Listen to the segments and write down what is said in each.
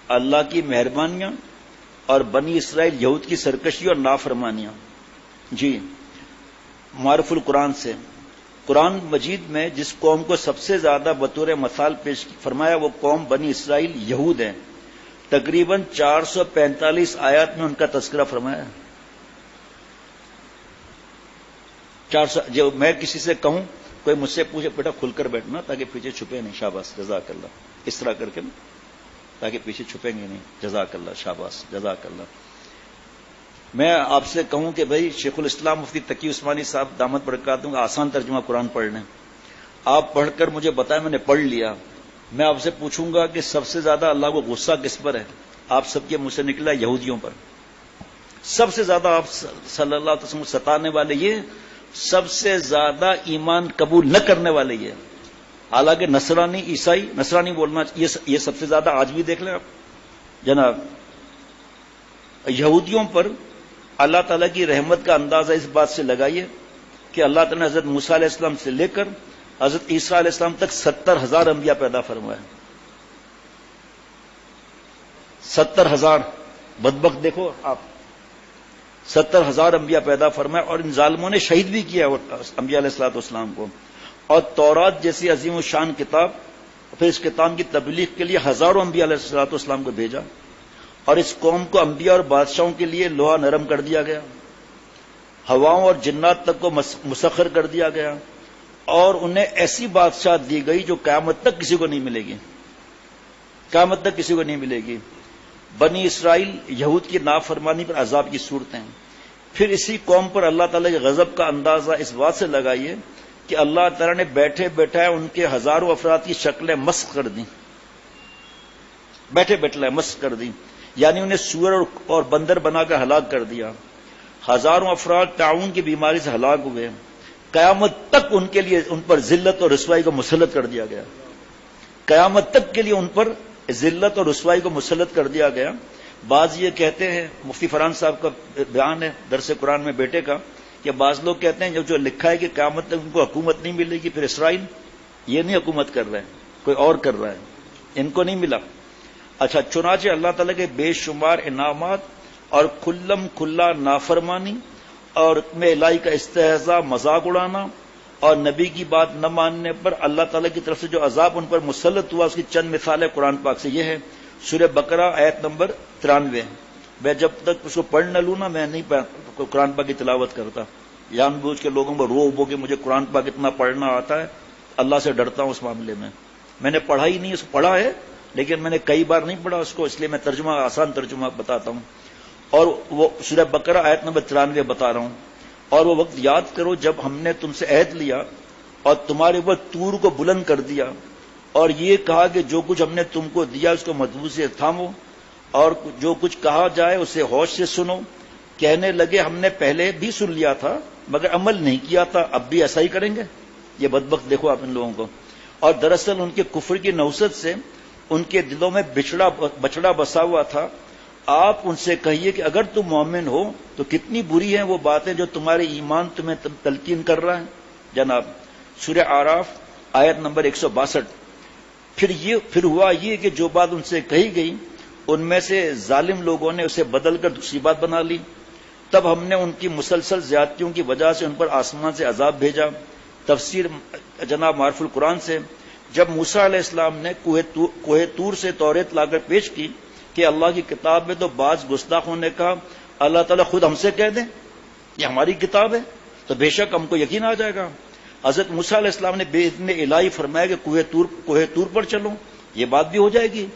اللہ کی مہربانیاں اور بنی اسرائیل یہود کی سرکشی اور نافرمانیاں. جی معرف القرآن سے قرآن مجید میں جس قوم کو سب سے زیادہ بطور مثال پیش فرمایا وہ قوم بنی اسرائیل یہود ہیں. تقریباً 445 آیات میں ان کا تذکرہ فرمایا. جو میں کسی سے کہوں کوئی مجھ سے پوچھے بیٹا کھل کر بیٹھنا تاکہ پیچھے چھپے نہیں. شاباش جزاک اللہ. اس طرح کر کے تاکہ پیچھے چھپیں گے نہیں. جزاک اللہ. شاباش جزاک اللہ. میں آپ سے کہوں کہ بھائی شیخ الاسلام مفتی تقی عثمانی صاحب دامت برکاتہم کا آسان ترجمہ قرآن پڑھ لیں. آپ پڑھ کر مجھے بتائیں میں نے پڑھ لیا. میں آپ سے پوچھوں گا کہ سب سے زیادہ اللہ کو غصہ کس پر ہے؟ آپ سب کے منہ سے نکلا یہودیوں پر. سب سے زیادہ آپ صلی اللہ علیہ وسلم ستانے والے یہ, سب سے زیادہ ایمان قبول نہ کرنے والے یہ. حالانکہ نصرانی عیسائی, نصرانی بولنا یہ سب سے زیادہ آج بھی دیکھ لیں آپ جناب. یہودیوں پر اللہ تعالیٰ کی رحمت کا اندازہ اس بات سے لگائیے کہ اللہ تعالیٰ نے حضرت موسیٰ علیہ السلام سے لے کر حضرت عیسیٰ علیہ السلام تک 70,000 انبیاء پیدا فرمائے. 70,000 بدبخت دیکھو آپ, 70,000 انبیاء پیدا فرمائے اور ان ظالموں نے شہید بھی کیا انبیاء علیہ الصلوۃ والسلام کو. اور تورات جیسی عظیم الشان کتاب, پھر اس کتاب کی تبلیغ کے لیے ہزاروں انبیاء علیہ الصلوۃ والسلام کو بھیجا. اور اس قوم کو انبیاء اور بادشاہوں کے لیے لوہا نرم کر دیا گیا, ہواؤں اور جنات تک کو مسخر کر دیا گیا, اور انہیں ایسی بادشاہ دی گئی جو قیامت تک کسی کو نہیں ملے گی. قیامت تک کسی کو نہیں ملے گی. بنی اسرائیل یہود کی نافرمانی پر عذاب کی صورتیں. پھر اسی قوم پر اللہ تعالیٰ کے غضب کا اندازہ اس بات سے لگائیے کہ اللہ تعالیٰ نے بیٹھے بیٹھے ان کے ہزاروں افراد کی شکلیں مسخ کر دیں. بیٹھے بیٹھے مسخ کر دیں, یعنی انہیں سور اور بندر بنا کر ہلاک کر دیا. ہزاروں افراد طاعون کی بیماری سے ہلاک ہوئے. قیامت تک ان کے لیے ان پر ذلت اور رسوائی کو مسلط کر دیا گیا. قیامت تک کے لیے ان پر ذلت اور رسوائی کو مسلط کر دیا گیا. بعض یہ کہتے ہیں, مفتی فرحان صاحب کا بیان ہے درس قرآن میں بیٹے کا, کہ بعض لوگ کہتے ہیں جو لکھا ہے کہ قیامت تک ان کو حکومت نہیں ملے گی, پھر اسرائیل یہ نہیں حکومت کر رہا ہے, کوئی اور کر رہا ہے, ان کو نہیں ملا. اچھا, چنانچہ اللہ تعالیٰ کے بے شمار انعامات اور کھلم کھلا نافرمانی اور میں الہی کا استہزاء, مذاق اڑانا اور نبی کی بات نہ ماننے پر اللہ تعالیٰ کی طرف سے جو عذاب ان پر مسلط ہوا اس کی چند مثالیں قرآن پاک سے یہ ہے. سورہ بقرہ آیت نمبر 93. میں جب تک اس کو پڑھ نہ لوں نا میں نہیں قرآن پاک کی تلاوت کرتا. جان بوجھ کے لوگوں کو رو بو کہ مجھے قرآن پاک اتنا پڑھنا آتا ہے, اللہ سے ڈرتا ہوں اس معاملے میں. میں نے پڑھا ہی نہیں, اس کو پڑھا ہے لیکن میں نے کئی بار نہیں پڑھا اس کو, اس لیے میں ترجمہ آسان ترجمہ بتاتا ہوں. اور وہ سورہ بقرہ آیت نمبر 93 بتا رہا ہوں. اور وہ وقت یاد کرو جب ہم نے تم سے عہد لیا اور تمہارے اوپر طور کو بلند کر دیا اور یہ کہا کہ جو کچھ ہم نے تم کو دیا اس کو مضبوط سے تھامو اور جو کچھ کہا جائے اسے ہوش سے سنو. کہنے لگے ہم نے پہلے بھی سن لیا تھا مگر عمل نہیں کیا تھا, اب بھی ایسا ہی کریں گے. یہ بدبخت دیکھو آپ ان لوگوں کو. اور دراصل ان کے کفر کی نوسط سے ان کے دلوں میں بچڑا بسا ہوا تھا. آپ ان سے کہیے کہ اگر تم مومن ہو تو کتنی بری ہیں وہ باتیں جو تمہارے ایمان تمہیں تلقین کر رہا ہے. جناب سورہ اعراف آیت نمبر 162. پھر ہوا یہ کہ جو بات ان سے کہی گئی ان میں سے ظالم لوگوں نے اسے بدل کر دوسری بات بنا لی. تب ہم نے ان کی مسلسل زیادتیوں کی وجہ سے ان پر آسمان سے عذاب بھیجا. تفسیر جناب معرف القرآن سے, جب موسیٰ علیہ السلام نے کوہ طور سے توریت لا کر پیش کی کہ اللہ کی کتاب میں تو بعض گستاخوں نے کہا اللہ تعالیٰ خود ہم سے کہہ دیں یہ ہماری کتاب ہے تو بے شک ہم کو یقین آ جائے گا. حضرت موسیٰ علیہ السلام نے بے اذن الہی فرمایا کہ کوہ طور پر چلو, یہ بات بھی ہو جائے گی.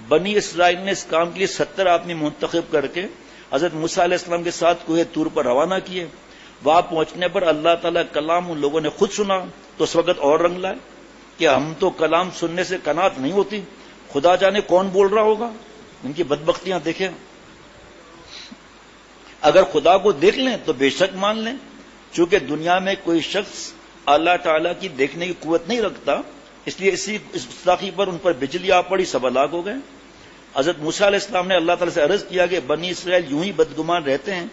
بنی اسرائیل نے اس کام کے لیے 70 آدمی منتخب کر کے حضرت موسیٰ علیہ السلام کے ساتھ کوہ طور پر روانہ کیے. وہاں پہنچنے پر اللہ تعالیٰ کلام ان لوگوں نے خود سنا تو اس وقت اور رنگ لائے کہ ہم تو کلام سننے سے قناعت نہیں ہوتی, خدا جانے کون بول رہا ہوگا. ان کی بدبختیاں دیکھیں. اگر خدا کو دیکھ لیں تو بے شک مان لیں, چونکہ دنیا میں کوئی شخص اللہ تعالیٰ کی دیکھنے کی قوت نہیں رکھتا, اس لیے اس گستاخی پر ان پر بجلی آ پڑی, سب ہلاک ہو گئے. حضرت موسیٰ علیہ السلام نے اللہ تعالیٰ سے عرض کیا کہ بنی اسرائیل یوں ہی بدگمان رہتے ہیں,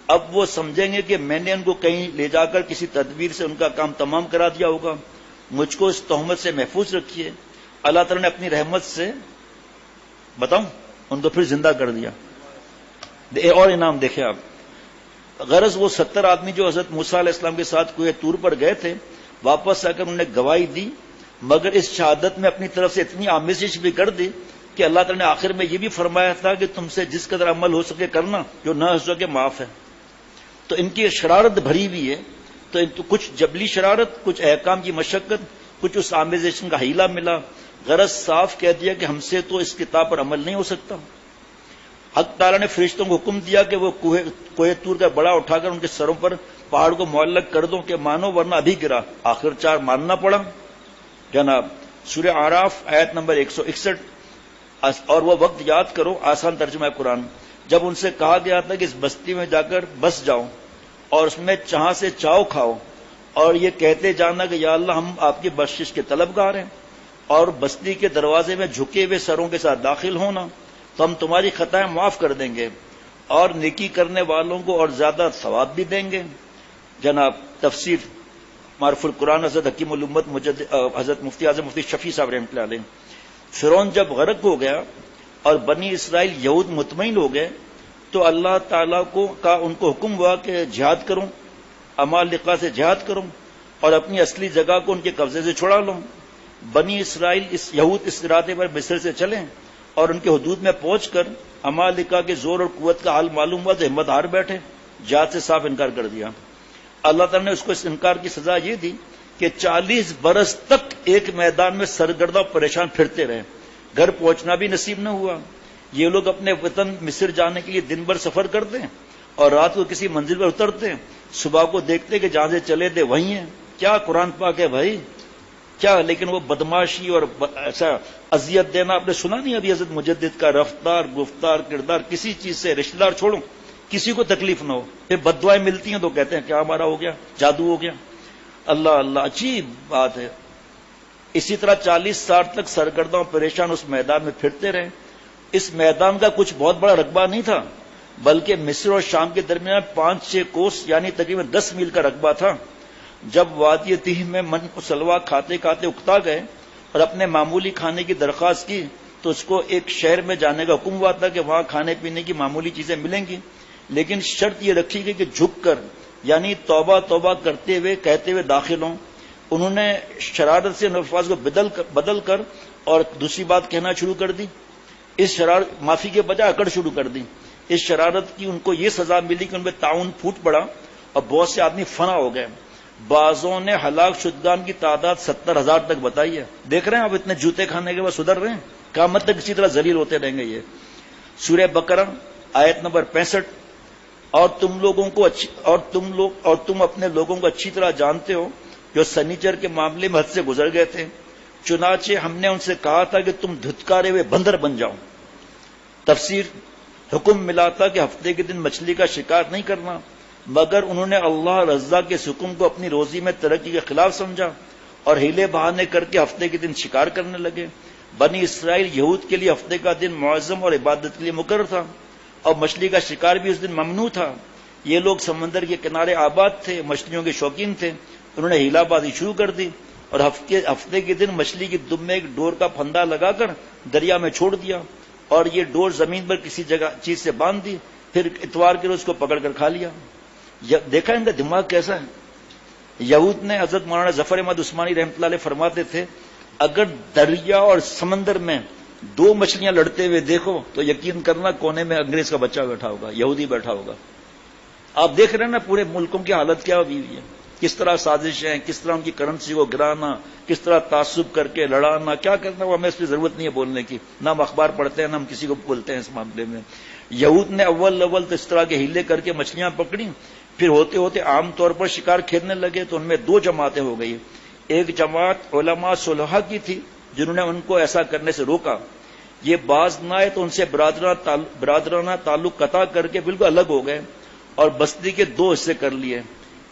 اب وہ سمجھیں گے کہ میں نے ان کو کہیں لے جا کر کسی تدبیر سے ان کا کام تمام کرا دیا ہوگا. مجھ کو اس تہمت سے محفوظ رکھیے. اللہ تعالیٰ نے اپنی رحمت سے بتاؤں ان کو پھر زندہ کر دیا. اور انعام دیکھیں آپ. غرض وہ 70 آدمی جو حضرت موسیٰ علیہ السلام کے ساتھ کوہ طور پر گئے تھے، واپس آ کر انہوں نے گواہی دی، مگر اس شہادت میں اپنی طرف سے اتنی آمیزش بھی کر دی کہ اللہ تعالیٰ نے آخر میں یہ بھی فرمایا تھا کہ تم سے جس قدر عمل ہو سکے کرنا، جو نہ ہو سکے معاف ہے. تو ان کی شرارت بھری ہوئی ہے. تو کچھ جبلی شرارت، کچھ احکام کی مشقت، کچھ اس آمیزیشن کا ہیلا ملا. غرض صاف کہہ دیا کہ ہم سے تو اس کتاب پر عمل نہیں ہو سکتا. حق تعالیٰ نے فرشتوں کو حکم دیا کہ وہ کوہ طور کا بڑا اٹھا کر ان کے سروں پر پہاڑ کو معلق کر دو کہ مانو، ورنہ ابھی گرا. آخر 4 ماننا پڑا. جناب سورہ اعراف آیت نمبر 161. اور وہ وقت یاد کرو، آسان ترجمہ ہے قرآن، جب ان سے کہا گیا تھا کہ اس بستی میں جا کر بس جاؤ اور اس میں چاہ سے چاؤ کھاؤ اور یہ کہتے جانا کہ یا اللہ ہم آپ کی بخشش کے طلبگار ہیں، اور بستی کے دروازے میں جھکے ہوئے سروں کے ساتھ داخل ہونا تو ہم تمہاری خطائیں معاف کر دیں گے اور نیکی کرنے والوں کو اور زیادہ ثواب بھی دیں گے. جناب تفسیر معرف القرآن حضرت حکیم الامت حضرت مفتی اعظم مفتی شفیع صاحب رحمۃ اللہ علیہ. فرعون جب غرق ہو گیا اور بنی اسرائیل یہود مطمئن ہو گئے تو اللہ تعالیٰ ان کو حکم ہوا کہ جہاد کروں، عمالقہ سے جہاد کروں اور اپنی اصلی جگہ کو ان کے قبضے سے چھڑا لوں. بنی اسرائیل یہود اس ارادے پر مصر سے چلیں اور ان کے حدود میں پہنچ کر عمالقہ کے زور اور قوت کا حال معلوم ہوا تو ہمت ہار بیٹھے، جہاد سے صاف انکار کر دیا. اللہ تعالیٰ نے اس کو اس انکار کی سزا یہ دی کہ 40 برس تک ایک میدان میں سرگردہ پریشان پھرتے رہے، گھر پہنچنا بھی نصیب نہ ہوا. یہ لوگ اپنے وطن مصر جانے کے لیے دن بھر سفر کرتے ہیں اور رات کو کسی منزل پر اترتے ہیں، صبح کو دیکھتے کہ جہاں سے چلے تھے وہیں ہیں. کیا قرآن پاک ہے بھائی، کیا! لیکن وہ بدماشی اور ایسا اذیت دینا آپ نے سنا نہیں ابھی حضرت مجدد کا؟ رفتار، گفتار، کردار، کسی چیز سے رشتہ دار چھوڑو، کسی کو تکلیف نہ ہو. پھر بد دعائیں ملتی ہیں تو کہتے ہیں کیا ہمارا ہو گیا، جادو ہو گیا. اللہ اللہ، عجیب بات ہے. اسی طرح 40 سال تک سرگردہ اور پریشان اس میدان میں پھرتے رہے. اس میدان کا کچھ بہت بڑا رقبہ نہیں تھا، بلکہ مصر اور شام کے درمیان 5-6 کوس یعنی تقریباً 10 میل کا رقبہ تھا. جب وادی تیہ میں من کو سلوا کھاتے کھاتے اکتا گئے اور اپنے معمولی کھانے کی درخواست کی تو اس کو ایک شہر میں جانے کا حکم ہوا تھا کہ وہاں کھانے پینے کی معمولی چیزیں ملیں گی، لیکن شرط یہ رکھی گئی کہ جھک کر یعنی توبہ توبہ کرتے ہوئے کہتے ہوئے داخل ہوں. انہوں نے شرارت سے ان الفاظ کو بدل کر اور دوسری بات کہنا شروع کر دی. اس شرارت معافی کے بجائے اکڑ شروع کر دی. اس شرارت کی ان کو یہ سزا ملی کہ ان میں تعاون پھوٹ پڑا اور بہت سے آدمی فنا ہو گئے. بعضوں نے ہلاک شدگان کی تعداد 70,000 تک بتائی ہے. دیکھ رہے ہیں آپ اتنے جوتے کھانے کے بعد سدھر رہے ہیں، قیامت تک اسی طرح ذلیل ہوتے رہیں گے. یہ سورہ بقرہ آیت نمبر 65. اور تم اپنے لوگوں کو اچھی طرح جانتے ہو جو سنیچر کے معاملے میں حد سے گزر گئے تھے، چنانچہ ہم نے ان سے کہا تھا کہ تم دھتکارے ہوئے بندر بن جاؤ. تفسیر حکم ملا تھا کہ ہفتے کے دن مچھلی کا شکار نہیں کرنا، مگر انہوں نے اللہ رضا کے حکم کو اپنی روزی میں ترقی کے خلاف سمجھا اور ہیلے بہانے کر کے ہفتے کے دن شکار کرنے لگے. بنی اسرائیل یہود کے لیے ہفتے کا دن معظم اور عبادت کے لیے مقرر تھا اور مچھلی کا شکار بھی اس دن ممنوع تھا. یہ لوگ سمندر کے کنارے آباد تھے، مچھلیوں کے شوقین تھے. انہوں نے ہیلا بازی شروع کر دی اور ہفتے کے دن مچھلی کی دم میں ایک ڈور کا پھندا لگا کر دریا میں چھوڑ دیا اور یہ ڈور زمین پر کسی جگہ چیز سے باندھ دی، پھر اتوار کے روز کو پکڑ کر کھا لیا. دیکھا ان کا دماغ کیسا ہے. یہود نے حضرت مولانا ظفر احمد عثمانی رحمۃ اللہ علیہ فرماتے تھے اگر دریا اور سمندر میں 2 مچھلیاں لڑتے ہوئے دیکھو تو یقین کرنا کونے میں انگریز کا بچہ بیٹھا ہوگا، یہودی بیٹھا ہوگا. آپ دیکھ رہے ہیں نا پورے ملکوں کی حالت کیا ہوئی ہے، کس طرح سازشیں، کس طرح ان کی کرنسی کو گرانا، کس طرح تعصب کر کے لڑانا، کیا کرنا وہ ہمیں اس کی ضرورت نہیں ہے بولنے کی، نہ ہم اخبار پڑھتے ہیں نہ ہم کسی کو بولتے ہیں اس معاملے میں. یہود نے اول تو اس طرح کے ہیلے کر کے مچھلیاں پکڑی، پھر ہوتے ہوتے عام طور پر شکار کھیلنے لگے تو ان میں 2 جماعتیں ہو گئی. ایک جماعت علماء صلحاء کی تھی جنہوں نے ان کو ایسا کرنے سے روکا، یہ باز نہ آئے تو ان سے برادرانہ تعلق قطع کر کے بالکل الگ ہو گئے اور بستی کے 2 حصے کر لیے.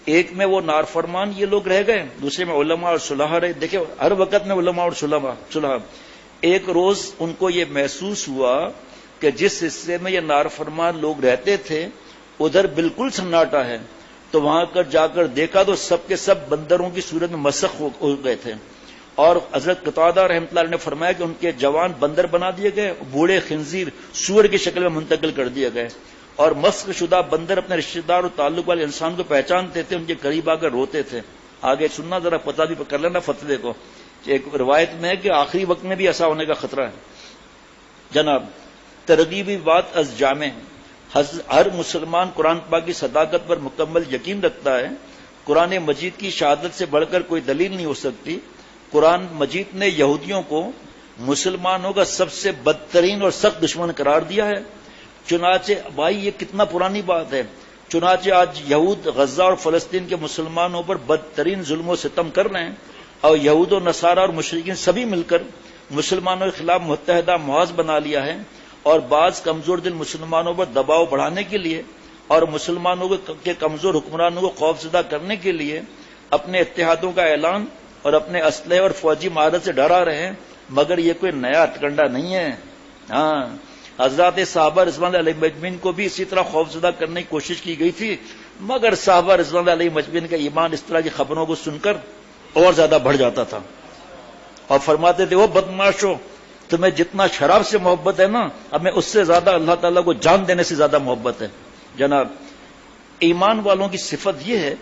ایک میں وہ نارفرمان یہ لوگ رہ گئے، دوسرے میں علماء اور صلحاء رہے. دیکھیں ہر وقت میں علماء اور صلحاء. ایک روز ان کو یہ محسوس ہوا کہ جس حصے میں یہ نارفرمان لوگ رہتے تھے ادھر بالکل سناٹا ہے، تو وہاں جا کر دیکھا تو سب کے سب بندروں کی صورت میں مسخ ہو گئے تھے اور حضرت قتادہ رحمۃ اللہ علیہ نے فرمایا کہ ان کے جوان بندر بنا دیے گئے، بوڑھے خنزیر سور کی شکل میں منتقل کر دیے گئے، اور مسخ شدہ بندر اپنے رشتہ دار اور تعلق والے انسان کو پہچانتے تھے، ان کے قریب آ کر روتے تھے۔ آگے سننا ذرا پتہ بھی کر لینا فتوے کو، ایک روایت میں ہے کہ آخری وقت میں بھی ایسا ہونے کا خطرہ ہے۔ جناب ترغیبی بات از جامع، ہر مسلمان قرآن پاک کی صداقت پر مکمل یقین رکھتا ہے۔ قرآن مجید کی شہادت سے بڑھ کر کوئی دلیل نہیں ہو سکتی۔ قرآن مجید نے یہودیوں کو مسلمانوں کا سب سے بدترین اور سخت دشمن قرار دیا ہے۔ چنانچہ بھائی یہ کتنا پرانی بات ہے، چنانچہ آج یہود غزہ اور فلسطین کے مسلمانوں پر بدترین ظلم و ستم کر رہے ہیں، اور یہود و نصارہ اور مشرکین سبھی مل کر مسلمانوں کے خلاف متحدہ محاذ بنا لیا ہے، اور بعض کمزور دل مسلمانوں پر دباؤ بڑھانے کے لیے اور مسلمانوں کے کمزور حکمرانوں کو خوفزدہ کرنے کے لیے اپنے اتحادوں کا اعلان اور اپنے اسلحے اور فوجی مہارت سے ڈرا رہے ہیں، مگر یہ کوئی نیا ہتھکنڈا نہیں ہے۔ ہاں، حضرات صحابہ رضوان اللہ علیہ مجمعین کو بھی اسی طرح خوفزدہ کرنے کی کوشش کی گئی تھی، مگر صحابہ رضوان اللہ علیہ مجمعین کا ایمان اس طرح کی خبروں کو سن کر اور زیادہ بڑھ جاتا تھا، اور فرماتے تھے وہ بدماشو، تمہیں جتنا شراب سے محبت ہے نا، ہمیں اس سے زیادہ اللہ تعالیٰ کو جان دینے سے زیادہ محبت ہے۔ جناب ایمان والوں کی صفت یہ ہے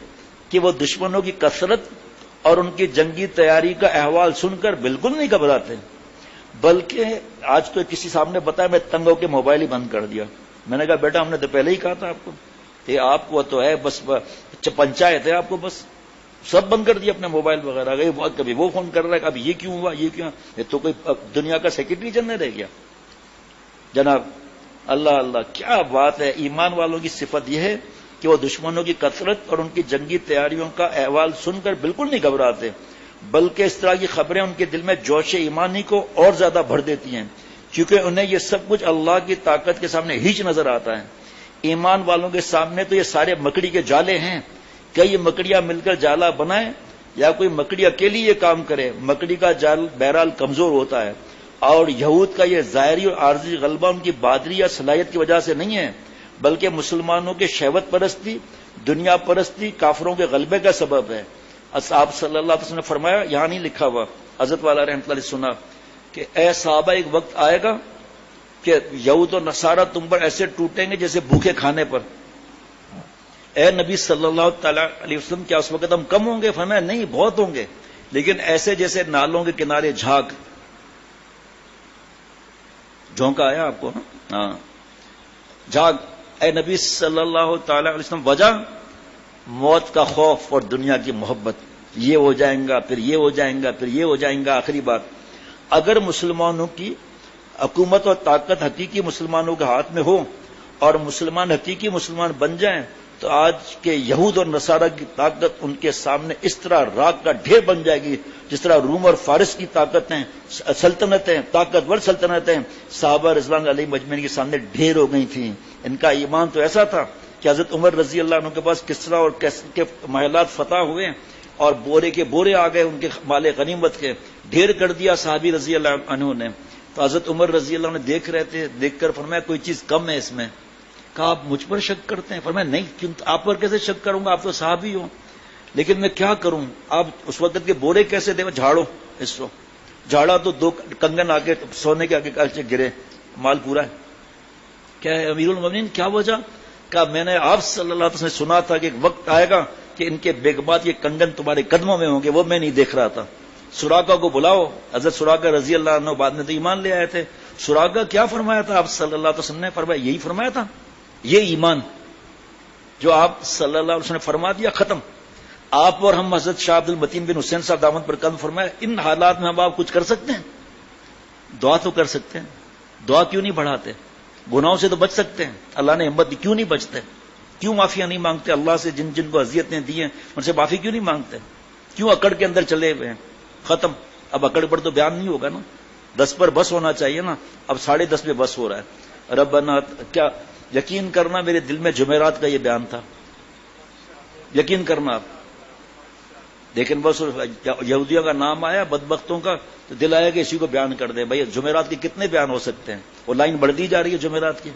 کہ وہ دشمنوں کی کثرت اور ان کی جنگی تیاری کا احوال سن کر بالکل نہیں گھبراتے، بلکہ آج تو کسی صاحب نے بتایا میں تنگ ہو کے موبائل ہی بند کر دیا۔ میں نے کہا بیٹا ہم نے تو پہلے ہی کہا تھا آپ کو، کہ آپ کو تو ہے بس پنچایت ہے آپ کو، بس سب بند کر دیا اپنے موبائل وغیرہ، کبھی وہ فون کر رہا ہے، کبھی یہ کیوں ہوا یہ کیوں، یہ تو کوئی دنیا کا سیکرٹری جنرل رہ گیا۔ جناب اللہ اللہ کیا بات ہے، ایمان والوں کی صفت یہ ہے کہ وہ دشمنوں کی کثرت اور ان کی جنگی تیاریوں کا احوال سن کر بالکل نہیں گھبراتے، بلکہ اس طرح کی خبریں ان کے دل میں جوش ایمانی کو اور زیادہ بھر دیتی ہیں، کیونکہ انہیں یہ سب کچھ اللہ کی طاقت کے سامنے ہیچ نظر آتا ہے۔ ایمان والوں کے سامنے تو یہ سارے مکڑی کے جالے ہیں، کئی مکڑیاں مل کر جالا بنائیں یا کوئی مکڑی اکیلی یہ کام کرے، مکڑی کا جال بہرحال کمزور ہوتا ہے، اور یہود کا یہ ظاہری اور عارضی غلبہ ان کی بہادری یا صلاحیت کی وجہ سے نہیں ہے، بلکہ مسلمانوں کے شہوت پرستی، دنیا پرستی، کافروں کے غلبے کا سبب ہے۔ آپ صلی اللہ علیہ وسلم نے فرمایا، یہاں نہیں لکھا ہوا، حضرت والا رحمۃ اللہ علیہ سنا کہ اے صحابہ ایک وقت آئے گا کہ یہود و نصارہ تم پر ایسے ٹوٹیں گے جیسے بھوکے کھانے پر۔ اے نبی صلی اللہ تعالی علیہ وسلم کیا اس وقت ہم کم ہوں گے؟ فرمایا نہیں بہت ہوں گے، لیکن ایسے جیسے نالوں کے کنارے جھاگ۔ جھونکا آیا آپ کو؟ ہاں جھاگ۔ اے نبی صلی اللہ تعالی علیہ وسلم وجہ موت کا خوف اور دنیا کی محبت، یہ ہو جائیں گا پھر یہ ہو جائیں گا پھر یہ ہو جائیں گا۔ آخری بات، اگر مسلمانوں کی حکومت اور طاقت حقیقی مسلمانوں کے ہاتھ میں ہو اور مسلمان حقیقی مسلمان بن جائیں تو آج کے یہود اور نصارہ کی طاقت ان کے سامنے اس طرح راک کا ڈھیر بن جائے گی جس طرح روم اور فارس کی طاقتیں، سلطنتیں، طاقتور سلطنتیں صحابہ رضوان علیہ مجمعین کے سامنے ڈھیر ہو گئی تھیں۔ ان کا ایمان تو ایسا تھا کہ حضرت عمر رضی اللہ عنہ کے پاس کسریٰ اور کیسر کے محلات فتح ہوئے اور بورے کے بورے آ گئے ان کے مال غنیمت کے، ڈھیر کر دیا صحابی رضی اللہ عنہ نے۔ تو حضرت عمر رضی اللہ عنہ دیکھ رہے تھے، دیکھ کر فرمایا کوئی چیز کم ہے اس میں۔ کہا آپ مجھ پر شک کرتے ہیں؟ فرمایا نہیں، کیوں آپ پر کیسے شک کروں گا، آپ تو صحابی ہو، لیکن میں کیا کروں، آپ اس وقت کے بورے کیسے دیں، جھاڑو اس کو۔ جھاڑا تو 2 کنگن آگے سونے کے آگے گرے، مال پورا ہے۔ کیا ہے امیر المومنین کیا وجہ؟ کہا میں نے آپ صلی اللہ علیہ وسلم نے سنا تھا کہ ایک وقت آئے گا کہ ان کے بیگمات یہ کنگن تمہارے قدموں میں ہوں گے، وہ میں نہیں دیکھ رہا تھا۔ سراقہ کو بلاؤ۔ حضرت سراقہ رضی اللہ عنہ بعد میں تو ایمان لے آئے تھے۔ سراقہ کیا فرمایا تھا آپ صلی اللہ علیہ وسلم نے؟ فرمایا یہی فرمایا تھا، یہ ایمان جو آپ صلی اللہ علیہ وسلم نے فرما دیا، ختم۔ آپ اور ہم حضرت شاہ عبد المتین بن حسین صاحب دامت پر قدم فرمایا، ان حالات میں ہم آپ کچھ کر سکتے ہیں؟ دعا تو کر سکتے ہیں، دعا کیوں نہیں بڑھاتے؟ گناہوں سے تو بچ سکتے ہیں، اللہ نے ہمت دی، کیوں نہیں بچتے؟ کیوں معافیاں نہیں مانگتے اللہ سے؟ جن جن کو اذیتیں دی ہیں ان سے معافی کیوں نہیں مانگتے؟ کیوں اکڑ کے اندر چلے ہوئے ہیں؟ ختم۔ اب اکڑ پر تو بیان نہیں ہوگا نا، 10 پر بس ہونا چاہیے نا، اب 10.5 پہ بس ہو رہا ہے۔ ربنا، کیا یقین کرنا میرے دل میں جمعرات کا یہ بیان تھا، یقین کرنا آپ، لیکن بس یہودیوں کا نام آیا بدبختوں کا تو دل آیا کہ اسی کو بیان کر دیں۔ بھائی جمعرات کے کتنے بیان ہو سکتے ہیں؟ وہ لائن بڑھ دی جا رہی ہے جمعرات کی۔